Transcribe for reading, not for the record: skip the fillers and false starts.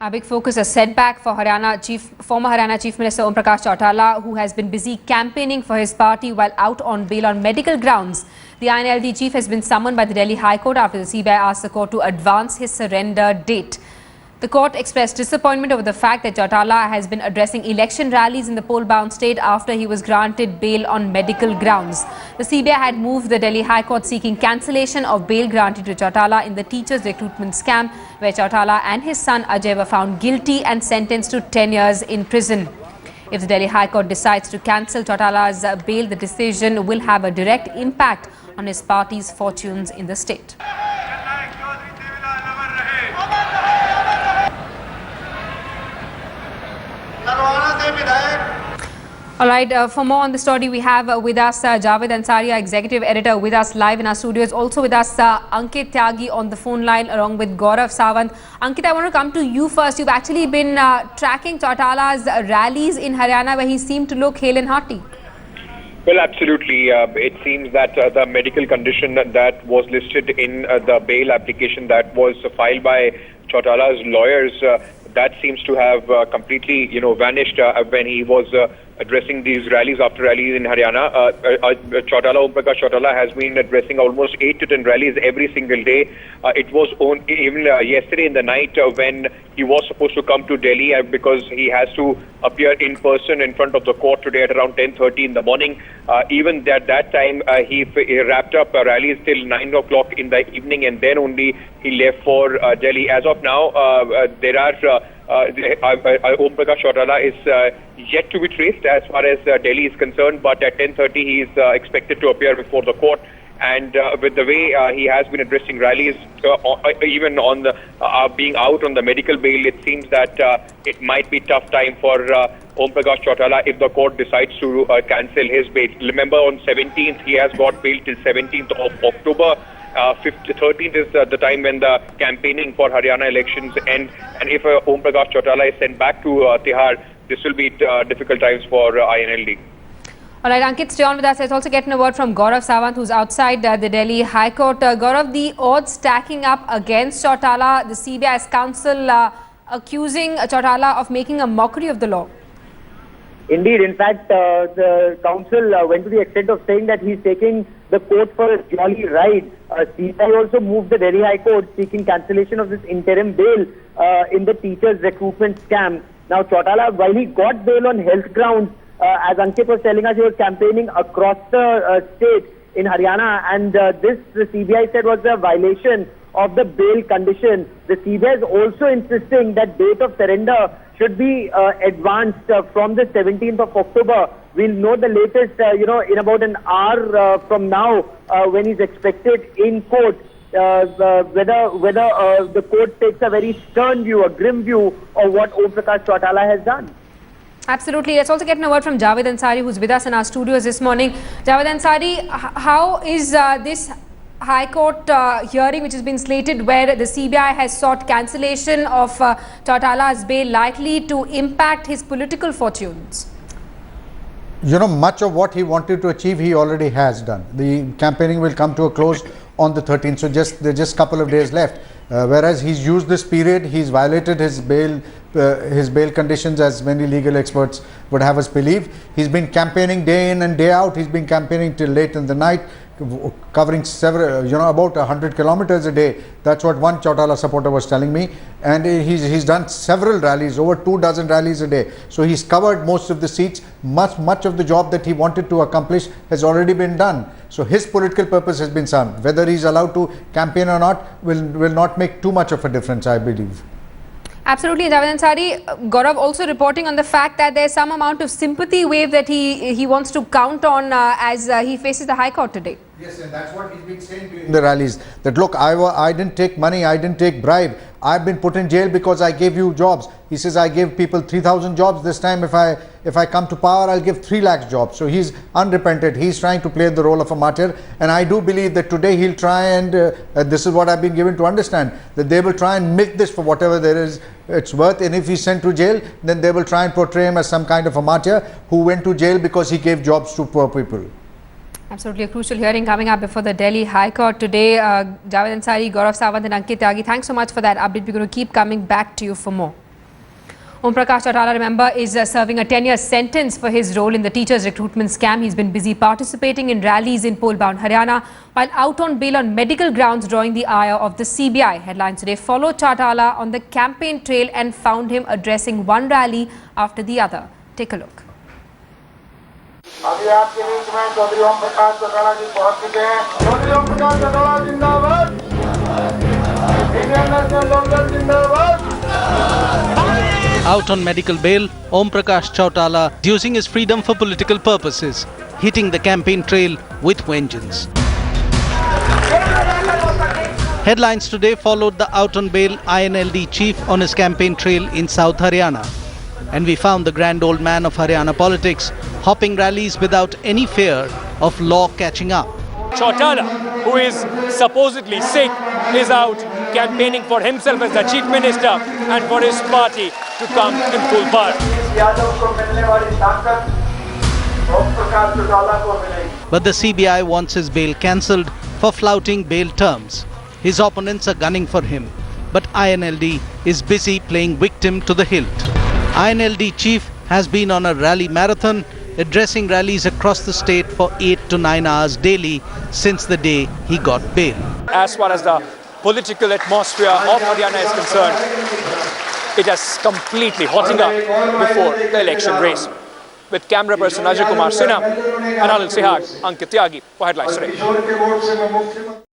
A big focus, a setback for former Haryana Chief Minister Prakash Chautala, who has been busy campaigning for his party while out on bail on medical grounds. The INLD chief has been summoned by the Delhi High Court after the CBI asked the court to advance his surrender date. The court expressed disappointment over the fact that Chautala has been addressing election rallies in the poll-bound state after he was granted bail on medical grounds. The CBI had moved the Delhi High Court seeking cancellation of bail granted to Chautala in the teachers' recruitment scam, where Chautala and his son Ajay were found guilty and sentenced to 10 years in prison. If the Delhi High Court decides to cancel Chautala's bail, the decision will have a direct impact on his party's fortunes in the state. All right, for more on the story, we have with us Javed Ansari, our executive editor, with us live in our studios. Also with us Ankit Tyagi on the phone line along with Gaurav Sawant. Ankit, I want to come to you first. You've actually been tracking Chautala's rallies in Haryana, where he seemed to look hale and hearty. Well, absolutely. It seems that the medical condition that was listed in the bail application that was filed by Chautala's lawyers, that seems to have completely, vanished when he was addressing these rallies after rallies in Haryana. Prakash Chautala has been addressing almost 8 to 10 rallies every single day. It was even yesterday in the night when he was supposed to come to Delhi because he has to appear in person in front of the court today at around 10:30 in the morning. Even at that time, he wrapped up rallies till 9 o'clock in the evening, and then only he left for Delhi. As of now, there are Om Prakash Chautala is yet to be traced as far as Delhi is concerned, but at 10:30 he is expected to appear before the court. And with the way he has been addressing rallies, even on the being out on the medical bail, it seems that it might be tough time for Om Prakash Chautala if the court decides to cancel his bail. Remember, on 17th he has got bail till 17th of October. 13th is the time when the campaigning for Haryana elections end, and if Om Prakash Chautala is sent back to Tihar, this will be difficult times for INLD. All right, Ankit, stay on with us. Let's also get a word from Gaurav Sawant, who's outside the Delhi High Court. Gaurav, the odds stacking up against Chautala, the CBI's counsel accusing Chautala of making a mockery of the law. Indeed. In fact, the counsel went to the extent of saying that he's taking the court for a jolly ride. CBI also moved the Delhi High Court seeking cancellation of this interim bail in the teachers' recruitment scam. Now, Chautala, while he got bail on health grounds, as Ankit was telling us, he was campaigning across the state in Haryana, and this, the CBI said, was a violation of the bail condition. The CBI is also insisting that date of surrender should be advanced from the 17th of October. We'll know the latest, in about an hour from now, when he's expected in court, whether the court takes a very stern view, a grim view of what Om Prakash Chautala has done. Absolutely. Let's also get a word from Javed Ansari, who's with us in our studios this morning. Javed Ansari, how is this High Court hearing, which has been slated, where the CBI has sought cancellation of Chautala's bail, likely to impact his political fortunes? Much of what he wanted to achieve, he already has done. The campaigning will come to a close on the 13th, so there's just a couple of days left. Whereas he's used this period, he's violated his bail conditions, as many legal experts would have us believe. He's been campaigning day in and day out. He's been campaigning till late in the night, covering several, about 100 kilometers a day. That's what one Chautala supporter was telling me. And he's done several rallies, over 24 rallies a day. So he's covered most of the seats. Much of the job that he wanted to accomplish has already been done. So his political purpose has been served. Whether he's allowed to campaign or not will not make too much of a difference, I believe. Absolutely. Javed Ansari, Gaurav also reporting on the fact that there's some amount of sympathy wave that he wants to count on as he faces the High Court today. Yes, and that's what he's been saying during the rallies, that look, I didn't take money, I didn't take bribe, I've been put in jail because I gave you jobs. He says, I gave people 3,000 jobs. This time, if I come to power, I'll give 3 lakhs jobs. So he's unrepented. He's trying to play the role of a martyr, and I do believe that today he'll try and this is what I've been given to understand, that they will try and milk this for whatever it's worth, and if he's sent to jail, then they will try and portray him as some kind of a martyr who went to jail because he gave jobs to poor people. Absolutely, a crucial hearing coming up before the Delhi High Court today. Javed Ansari, Gaurav Sawant and Ankit Tyagi, thanks so much for that update. We're going to keep coming back to you for more. Om Prakash Chautala, remember, is serving a 10-year sentence for his role in the teachers' recruitment scam. He's been busy participating in rallies in poll-bound Haryana while out on bail on medical grounds, drawing the ire of the CBI. Headlines today followed Chautala on the campaign trail and found him addressing one rally after the other. Take a look. अभी आपके बीच में चौधरी ओम प्रकाश चौटाला जी पहुंच चुके हैं। चौधरी ओम प्रकाश चौटाला जिंदाबाद। Indian national Congress जिंदाबाद। Out on medical bail, Om Prakash Chautala using his freedom for political purposes, hitting the campaign trail with vengeance. Headlines today followed the out on bail INLD chief on his campaign trail in South Haryana. And we found the grand old man of Haryana politics hopping rallies without any fear of law catching up. Chautala, who is supposedly sick, is out campaigning for himself as the chief minister and for his party to come in full power. But the CBI wants his bail cancelled for flouting bail terms. His opponents are gunning for him, but INLD is busy playing victim to the hilt. INLD chief has been on a rally marathon, addressing rallies across the state for 8 to 9 hours daily since the day he got bail. As far as the political atmosphere of Haryana is concerned, it has completely hotting up before the election race. With camera person Ajay Kumar Sinha and Anil Sihag, Ankit Tyagi for Headlines Today.